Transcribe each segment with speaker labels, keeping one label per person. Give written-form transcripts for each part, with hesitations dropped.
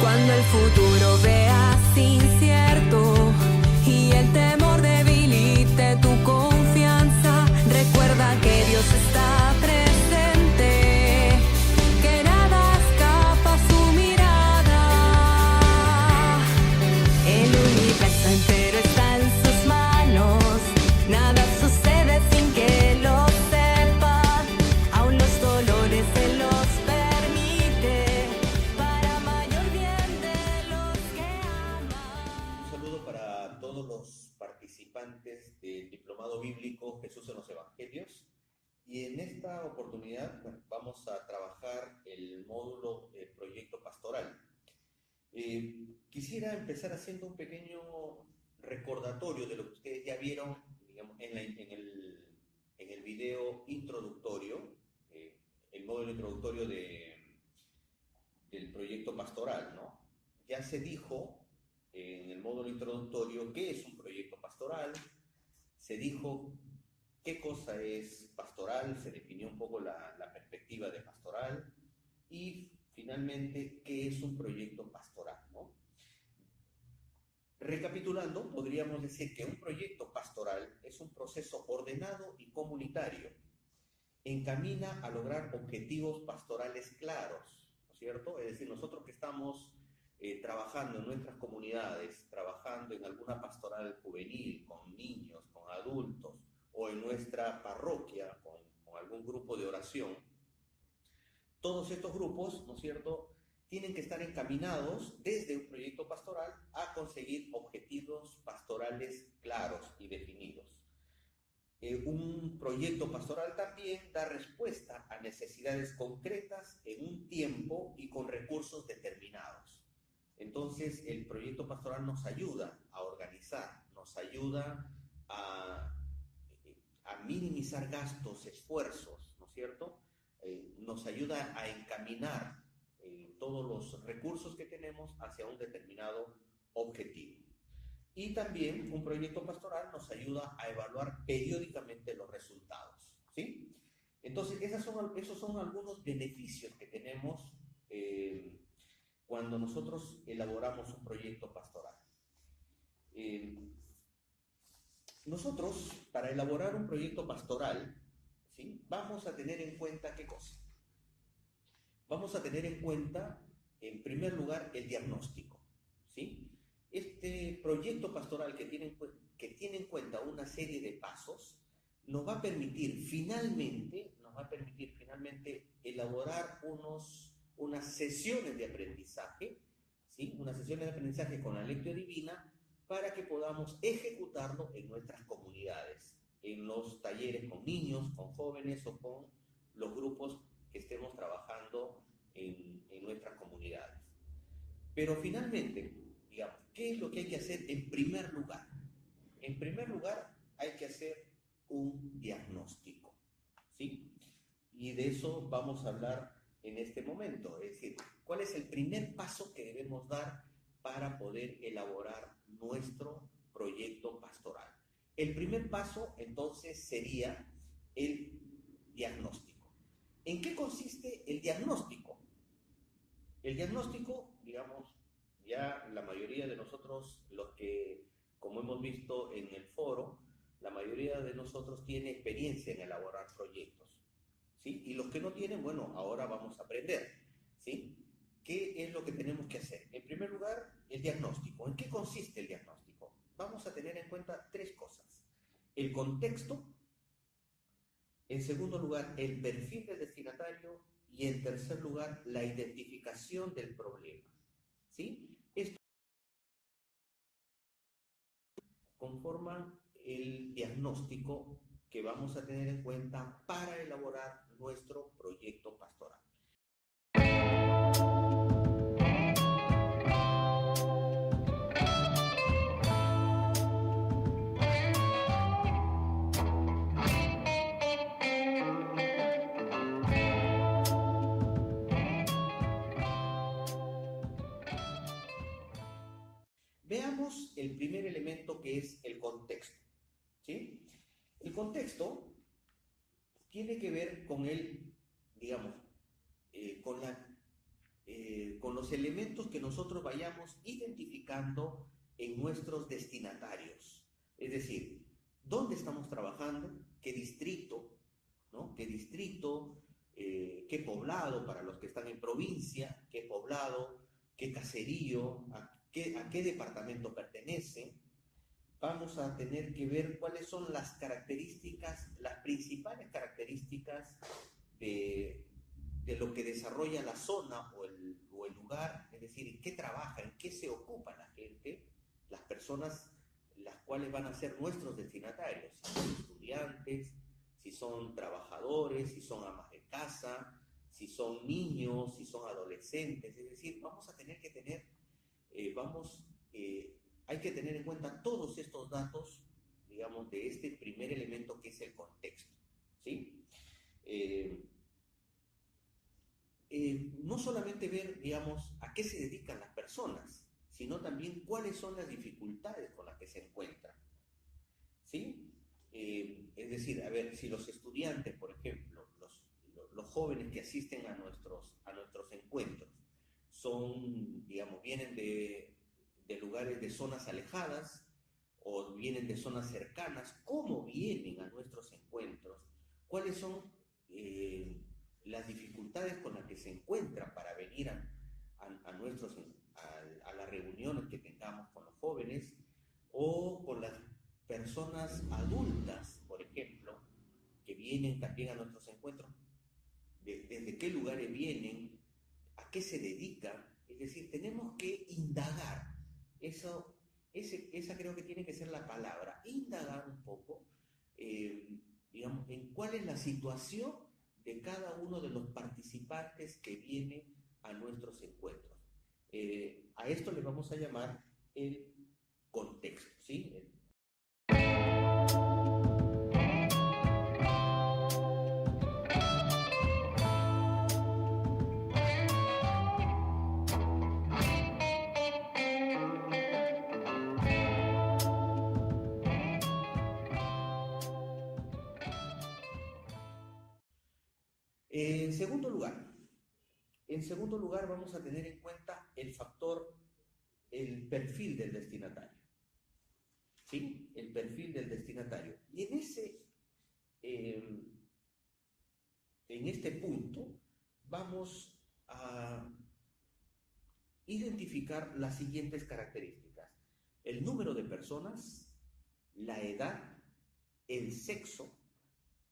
Speaker 1: Cuando el futuro veas incierto y el temor debilite tu confianza, recuerda que Dios está presente, que nada escapa a su mirada. El universo entero está en sus manos, nada sucede sin que lo sepa, aún los dolores se los permite para mayor bien de los que aman.
Speaker 2: Un saludo para todos los participantes del Diplomado Bíblico Jesús en los Evangelios. Y en esta oportunidad vamos a trabajar el módulo Proyecto Pastoral. Quisiera empezar haciendo un pequeño recordatorio de lo que ustedes ya vieron, digamos, en el video introductorio, el módulo introductorio del proyecto pastoral, ¿no? Ya se dijo en el módulo introductorio qué es un proyecto pastoral, se dijo qué cosa es pastoral, se definió un poco la perspectiva de pastoral y finalmente qué es un proyecto pastoral, ¿no? Recapitulando, podríamos decir que un proyecto pastoral es un proceso ordenado y comunitario, encamina a lograr objetivos pastorales claros, ¿no es cierto? Es decir, nosotros que estamos trabajando en nuestras comunidades, trabajando en alguna pastoral juvenil, con niños, con adultos, o en nuestra parroquia, con algún grupo de oración, todos estos grupos, ¿no es cierto?, tienen que estar encaminados desde un proyecto pastoral a conseguir objetivos pastorales claros y definidos. Un proyecto pastoral también da respuesta a necesidades concretas en un tiempo y con recursos determinados. Entonces, el proyecto pastoral nos ayuda a organizar, nos ayuda a minimizar gastos, esfuerzos, ¿no es cierto? Nos ayuda a encaminar todos los recursos que tenemos hacia un determinado objetivo. Y también un proyecto pastoral nos ayuda a evaluar periódicamente los resultados, ¿sí? Entonces, esos son algunos beneficios que tenemos cuando nosotros elaboramos un proyecto pastoral. Nosotros, para elaborar un proyecto pastoral, ¿sí?, vamos a tener en cuenta ¿qué cosa? Vamos a tener en cuenta, en primer lugar, el diagnóstico, ¿sí? Este proyecto pastoral que tiene en cuenta una serie de pasos nos va a permitir finalmente elaborar unas sesiones de aprendizaje, ¿sí?, unas sesiones de aprendizaje con la lectio divina para que podamos ejecutarlo en nuestras comunidades, en los talleres con niños, con jóvenes o con los grupos que estemos trabajando en nuestras comunidades. Pero finalmente, digamos, ¿qué es lo que hay que hacer en primer lugar? En primer lugar, hay que hacer un diagnóstico, ¿sí? Y de eso vamos a hablar en este momento. Es decir, ¿cuál es el primer paso que debemos dar para poder elaborar nuestro proyecto pastoral? El primer paso, entonces, sería el diagnóstico. ¿En qué consiste el diagnóstico? El diagnóstico, digamos, ya la mayoría de nosotros, los que, como hemos visto en el foro, la mayoría de nosotros tiene experiencia en elaborar proyectos, ¿sí? Y los que no tienen, bueno, ahora vamos a aprender, ¿sí? ¿Qué es lo que tenemos que hacer? En primer lugar, el diagnóstico. ¿En qué consiste el diagnóstico? Vamos a tener en cuenta tres cosas. El contexto, en segundo lugar, el perfil del destinatario y en tercer lugar, la identificación del problema, ¿sí? Esto conforma el diagnóstico que vamos a tener en cuenta para elaborar nuestro proyecto pastoral. Veamos el primer elemento, que es el contexto, ¿sí? El contexto tiene que ver con el, digamos, con la con los elementos que nosotros vayamos identificando en nuestros destinatarios. Es decir, ¿dónde estamos trabajando? ¿Qué distrito? ¿No? ¿Qué distrito? ¿Qué poblado para los que están en provincia? ¿Qué poblado? ¿Qué caserío? ¿A qué departamento pertenece? Vamos a tener que ver cuáles son las características, las principales características de lo que desarrolla la zona o el lugar, es decir, en qué trabaja, en qué se ocupa la gente, las personas las cuales van a ser nuestros destinatarios, si son estudiantes, si son trabajadores, si son amas de casa, si son niños, si son adolescentes, es decir, vamos a tener que tener, hay que tener en cuenta todos estos datos, digamos, de este primer elemento que es el contexto, ¿sí? No solamente ver, digamos, a qué se dedican las personas, sino también cuáles son las dificultades con las que se encuentran, ¿sí? Es decir, a ver, si los estudiantes, por ejemplo, los jóvenes que asisten a nuestros encuentros, son, digamos, vienen de lugares, de zonas alejadas, o vienen de zonas cercanas, ¿cómo vienen a nuestros encuentros? ¿Cuáles son las dificultades con las que se encuentran para venir a las reuniones que tengamos con los jóvenes o con las personas adultas, por ejemplo, que vienen también a nuestros encuentros? ¿Desde qué lugares vienen? ¿A qué se dedican? Es decir, tenemos que indagar. Esa creo que tiene que ser la palabra, indagar un poco, digamos, en cuál es la situación de cada uno de los participantes que vienen a nuestros encuentros. A esto le vamos a llamar el contexto, ¿sí? En segundo lugar vamos a tener en cuenta el factor, el perfil del destinatario, ¿sí? El perfil del destinatario. Y en este punto vamos a identificar las siguientes características: el número de personas, la edad, el sexo,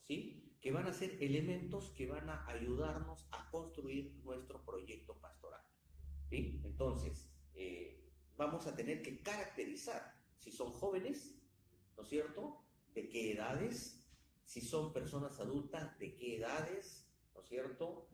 Speaker 2: ¿sí? Que van a ser elementos que van a ayudarnos a construir nuestro proyecto pastoral, ¿sí? Entonces, vamos a tener que caracterizar si son jóvenes, ¿no es cierto?, de qué edades, si son personas adultas, de qué edades, ¿no es cierto?,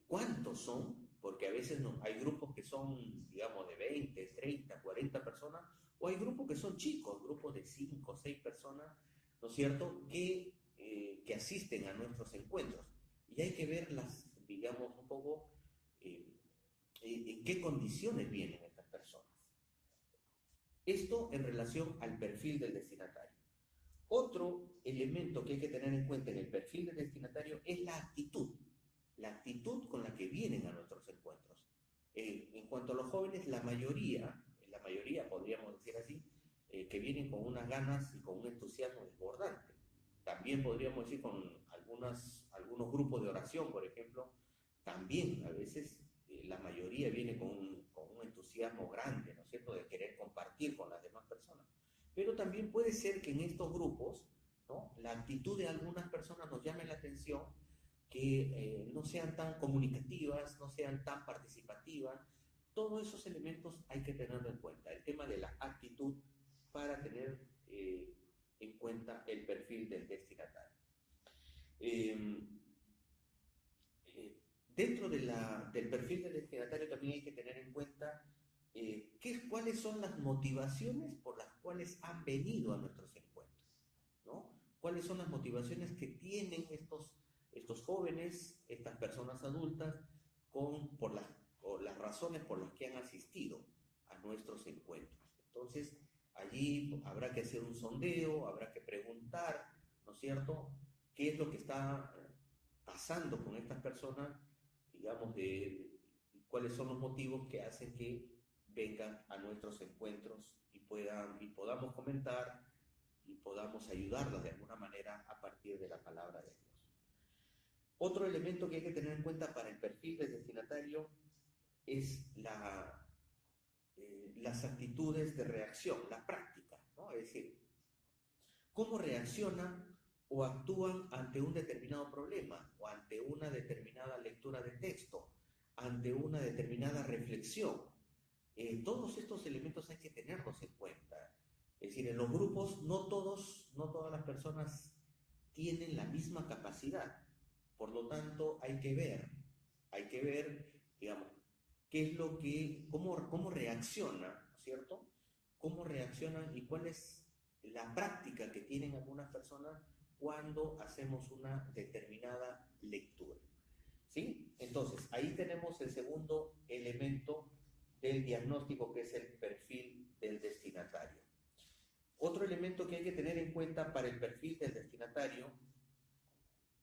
Speaker 2: cuántos son, porque a veces no, hay grupos que son, digamos, de 20, 30, 40 personas, o hay grupos que son chicos, grupos de 5 o 6 personas, ¿no es cierto?, que asisten a nuestros encuentros. Y hay que verlas, digamos, un poco en qué condiciones vienen estas personas. Esto en relación al perfil del destinatario. Otro elemento que hay que tener en cuenta en el perfil del destinatario es la actitud con la que vienen a nuestros encuentros. En cuanto a los jóvenes, la mayoría podríamos decir así, que vienen con unas ganas y con un entusiasmo desbordante. También podríamos decir con algunos grupos de oración, por ejemplo, también a veces la mayoría viene con un entusiasmo grande, ¿no es cierto?, de querer compartir con las demás personas. Pero también puede ser que en estos grupos, ¿no?, la actitud de algunas personas nos llame la atención, que no sean tan comunicativas, no sean tan participativas. Todos esos elementos hay que tenerlo en cuenta. El tema de la actitud para tener en cuenta el perfil del destinatario. Dentro del perfil del destinatario también hay que tener en cuenta cuáles son las motivaciones por las cuales han venido a nuestros encuentros, ¿no? ¿Cuáles son las motivaciones que tienen estos jóvenes, estas personas adultas, por las razones por las que han asistido a nuestros encuentros? Entonces, allí habrá que hacer un sondeo, habrá que preguntar, ¿no es cierto?, qué es lo que está pasando con estas personas digamos, de cuáles son los motivos que hacen que vengan a nuestros encuentros y podamos comentar y podamos ayudarlos de alguna manera a partir de la palabra de Dios. Otro elemento que hay que tener en cuenta para el perfil del destinatario es las actitudes de reacción, la práctica, ¿no? Es decir, cómo reaccionan o actúan ante un determinado problema o ante una determinada lectura de texto, ante una determinada reflexión. Todos estos elementos hay que tenerlos en cuenta. Es decir, en los grupos no todas las personas tienen la misma capacidad. Por lo tanto, hay que ver, digamos, cómo reacciona, ¿no es cierto? Cómo reaccionan y cuál es la práctica que tienen algunas personas cuando hacemos una determinada lectura. ¿Sí? Entonces, ahí tenemos el segundo elemento del diagnóstico, que es el perfil del destinatario. Otro elemento que hay que tener en cuenta para el perfil del destinatario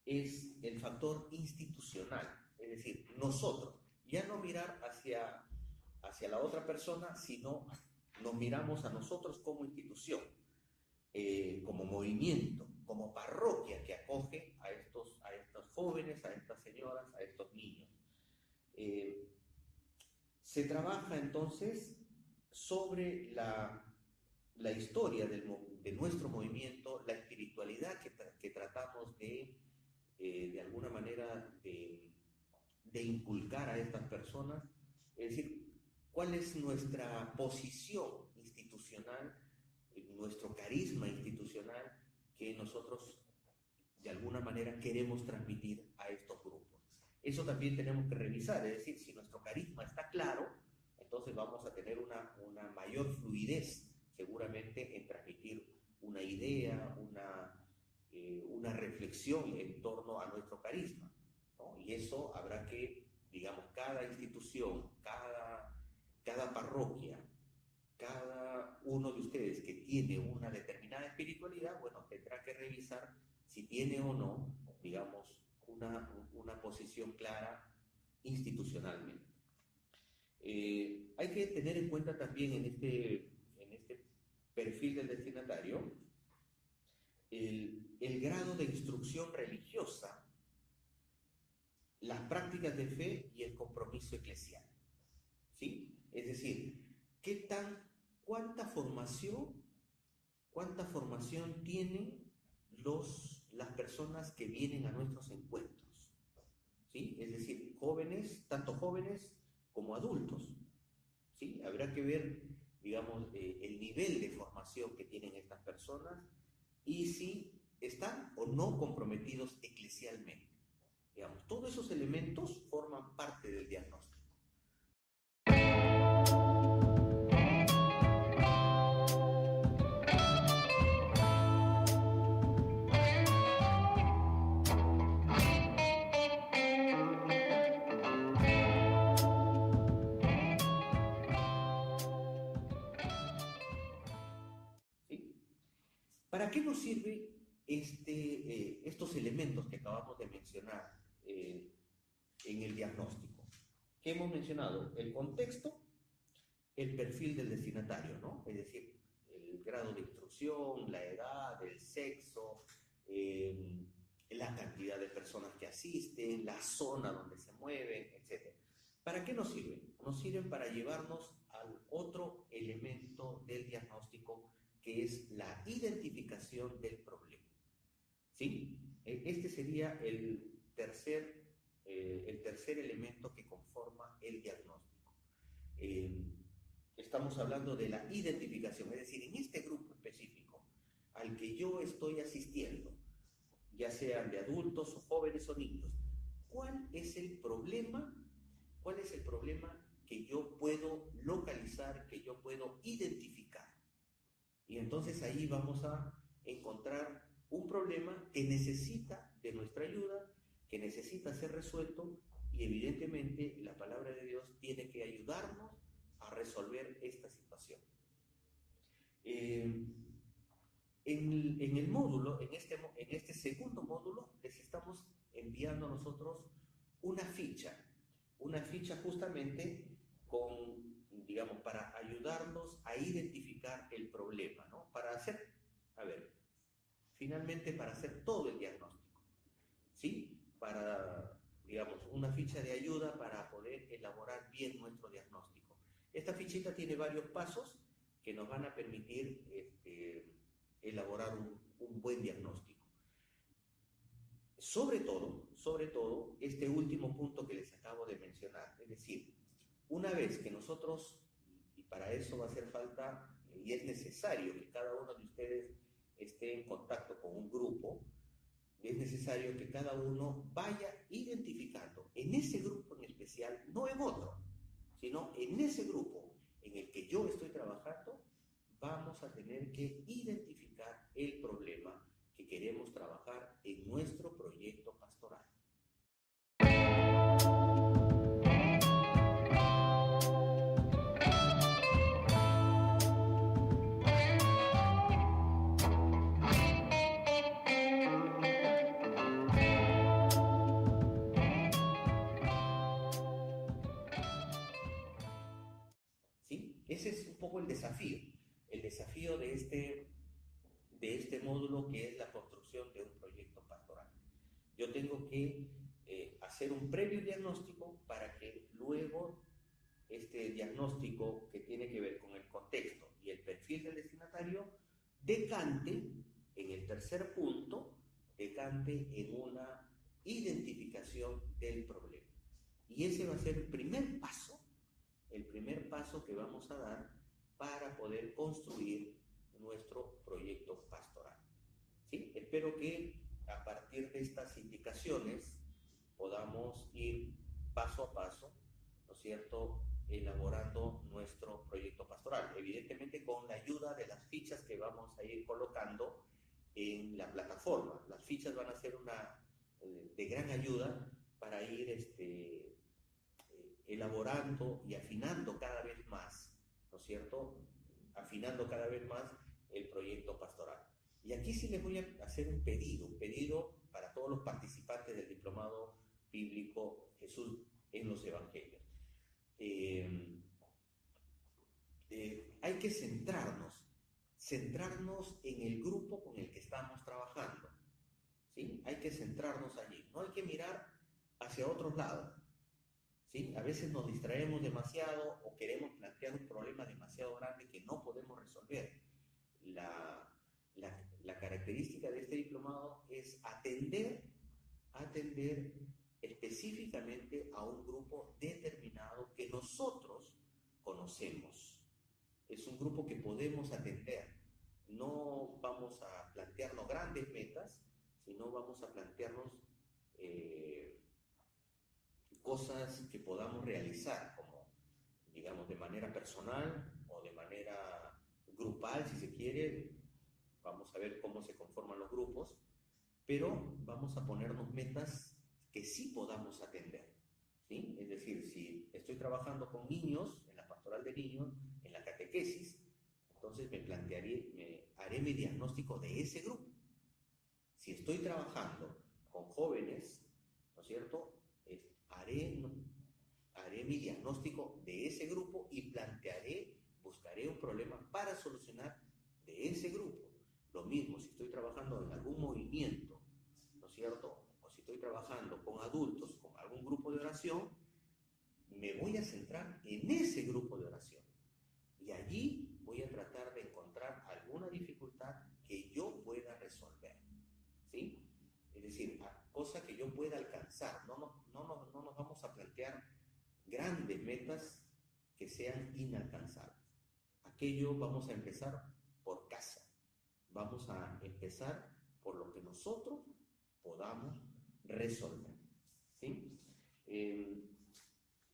Speaker 2: es el factor institucional, es decir, nosotros, ya no mirar hacia la otra persona, sino nos miramos a nosotros como institución, como movimiento, como parroquia que acoge a estos jóvenes, a estas señoras, a estos niños. Se trabaja entonces sobre la historia de nuestro movimiento, la espiritualidad que tratamos de alguna manera de inculcar a estas personas, es decir, cuál es nuestra posición institucional, nuestro carisma institucional que nosotros de alguna manera queremos transmitir a estos grupos. Eso también tenemos que revisar, es decir, si nuestro carisma está claro, entonces vamos a tener una mayor fluidez seguramente en transmitir una idea, una reflexión en torno a nuestro carisma, ¿no? Y eso habrá que, digamos, cada institución, cada parroquia, cada uno de ustedes que tiene una determinada espiritualidad, bueno, tendrá que revisar si tiene o no, digamos, una posición clara institucionalmente. Hay que tener en cuenta también en este perfil del destinatario el grado de instrucción religiosa, las prácticas de fe y el compromiso eclesial, ¿sí? Es decir, cuánta formación tienen las personas que vienen a nuestros encuentros, ¿sí? Es decir, tanto jóvenes como adultos, ¿sí? Habrá que ver, digamos, el nivel de formación que tienen estas personas y si están o no comprometidos eclesialmente. Digamos, todos esos elementos forman parte del diagnóstico. ¿Para qué nos sirve estos elementos que acabamos de mencionar en el diagnóstico? ¿Qué hemos mencionado? El contexto, el perfil del destinatario, ¿no? Es decir, el grado de instrucción, la edad, el sexo, la cantidad de personas que asisten, la zona donde se mueven, etc. ¿Para qué nos sirven? Nos sirven para llevarnos al otro elemento del diagnóstico, que es la identificación del problema. ¿Sí? Este sería el tercer elemento que conforma el diagnóstico. Estamos hablando de la identificación, es decir, en este grupo específico al que yo estoy asistiendo, ya sean de adultos o jóvenes o niños, ¿cuál es el problema? ¿Cuál es el problema que yo puedo localizar, que yo puedo identificar? Y entonces ahí vamos a encontrar un problema que necesita de nuestra ayuda, que necesita ser resuelto, y evidentemente la palabra de Dios tiene que ayudarnos a resolver esta situación. En el módulo, en este segundo módulo, les estamos enviando a nosotros una ficha una ficha justamente con, digamos, para ayudarnos a identificar el problema, ¿no? Para hacer, a ver, finalmente para hacer todo el diagnóstico, ¿sí? Para, digamos, una ficha de ayuda para poder elaborar bien nuestro diagnóstico. Esta fichita tiene varios pasos que nos van a permitir elaborar un buen diagnóstico. Sobre todo, este último punto que les acabo de mencionar, es decir, una vez que nosotros, y para eso va a hacer falta, y es necesario que cada uno de ustedes esté en contacto con un grupo, es necesario que cada uno vaya identificando en ese grupo en especial, no en otro, sino en ese grupo en el que yo estoy trabajando, vamos a tener que identificar el problema que queremos trabajar en nuestro proyecto pastoral. ¿Sí? Ese es un poco el desafío de este módulo, que es la construcción de un proyecto pastoral. Yo tengo que hacer un previo diagnóstico para que luego este diagnóstico, que tiene que ver con el contexto y el perfil del destinatario, decante en el tercer punto, decante en una identificación del problema. Y ese va a ser el primer paso que vamos a dar para poder construir nuestro proyecto pastoral. ¿Sí? Espero que a partir de estas indicaciones podamos ir paso a paso, ¿no es cierto?, elaborando nuestro proyecto pastoral. Evidentemente con la ayuda de las fichas que vamos a ir colocando en la plataforma. Las fichas van a ser de gran ayuda para ir elaborando y afinando cada vez más, ¿no es cierto?, afinando cada vez más el proyecto pastoral. Y aquí sí les voy a hacer un pedido para todos los participantes del Diplomado Bíblico Jesús en los Evangelios. Hay que centrarnos en el grupo con el que estamos trabajando, ¿sí? Hay que centrarnos allí, no hay que mirar hacia otros lados, ¿sí? A veces nos distraemos demasiado o queremos plantear un problema demasiado grande que no podemos resolver. La característica de este diplomado es atender específicamente a un grupo determinado que nosotros conocemos. Es un grupo que podemos atender. No vamos a plantearnos grandes metas, sino vamos a plantearnos cosas que podamos realizar, como, digamos, de manera personal o de manera grupal, si se quiere. Vamos a ver cómo se conforman los grupos, pero vamos a ponernos metas que sí podamos atender, ¿sí? Es decir, si estoy trabajando con niños, en la pastoral de niños, en la catequesis, entonces haré mi diagnóstico de ese grupo. Si estoy trabajando con jóvenes, ¿no es cierto?, haré mi diagnóstico de ese grupo y buscaré un problema para solucionar de ese grupo. Lo mismo si estoy trabajando en algún movimiento, ¿no es cierto?, o si estoy trabajando con adultos, con algún grupo de oración, me voy a centrar en ese grupo de oración. Y allí voy a tratar de encontrar alguna dificultad que yo pueda resolver, ¿sí? Es decir, cosa que yo pueda alcanzar. No nos vamos a plantear grandes metas que sean inalcanzables. Aquello vamos a empezar por casa. Vamos a empezar por lo que nosotros podamos resolver, ¿sí? En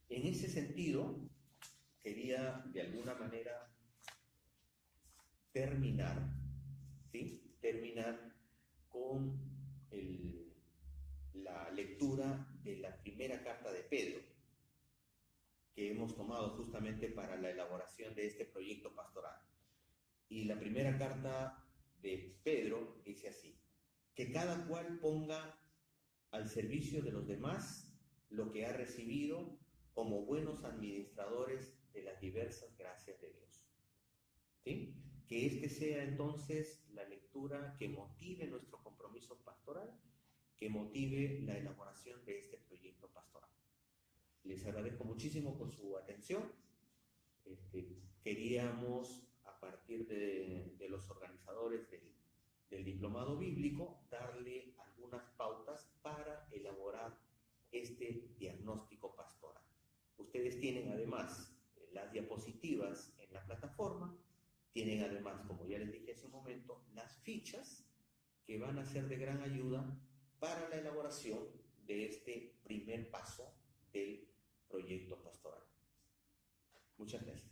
Speaker 2: ese sentido, quería de alguna manera terminar con la lectura de la primera carta de Pedro, que hemos tomado justamente para la elaboración de este proyecto pastoral. Y la primera carta de Pedro dice así: que cada cual ponga al servicio de los demás lo que ha recibido como buenos administradores de las diversas gracias de Dios. ¿Sí? Que este sea entonces la lectura que motive nuestro compromiso pastoral, que motive la elaboración de este proyecto pastoral. Les agradezco muchísimo por su atención. Queríamos, a partir de los organizadores del diplomado bíblico, darle algunas pautas para elaborar este diagnóstico pastoral. Ustedes tienen además las diapositivas en la plataforma, tienen además, como ya les dije hace un momento, las fichas que van a ser de gran ayuda para la elaboración de este primer paso del proyecto pastoral. Muchas gracias.